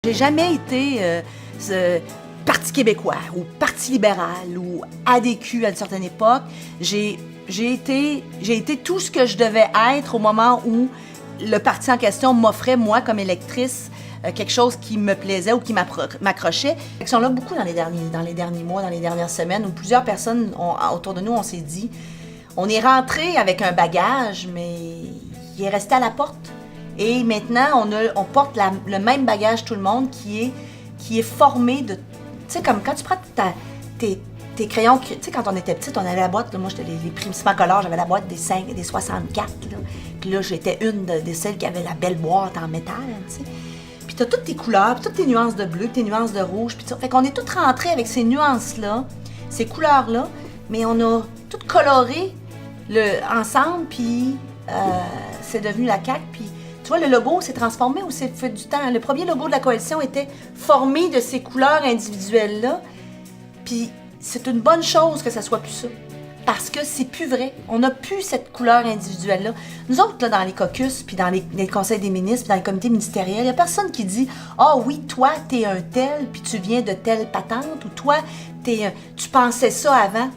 J'ai jamais été Parti québécois ou Parti libéral ou ADQ à une certaine époque. J'ai été tout ce que je devais être au moment où le parti en question m'offrait, moi, comme électrice, quelque chose qui me plaisait ou qui m'accrochait. Ils sont là beaucoup dans les derniers mois, dans les dernières semaines, où plusieurs personnes autour de nous, on s'est dit, on est rentré avec un bagage, mais il est resté à la porte. Et maintenant, on porte le même bagage tout le monde qui est formé de... Tu sais, comme quand tu prends tes crayons... Tu sais, quand on était petite, on avait la boîte, là, moi, j'étais les Primissima Color, j'avais la boîte des 64, là. Puis là, j'étais une de celles qui avait la belle boîte en métal, tu sais. Puis t'as toutes tes couleurs, puis toutes tes nuances de bleu, tes nuances de rouge, puis ça. Fait qu'on est toutes rentrées avec ces nuances-là, ces couleurs-là, mais on a toutes coloré ensemble, puis c'est devenu la CAQ, puis... Tu vois, le logo s'est transformé ou s'est fait du temps. Le premier logo de la coalition était formé de ces couleurs individuelles-là. Puis c'est une bonne chose que ça soit plus ça. Parce que c'est plus vrai. On n'a plus cette couleur individuelle-là. Nous autres, là, dans les caucus, puis dans les conseils des ministres, puis dans les comités ministériels, il n'y a personne qui dit « Ah oui, toi, t'es un tel, puis tu viens de telle patente. » Ou « Toi, tu pensais ça avant. »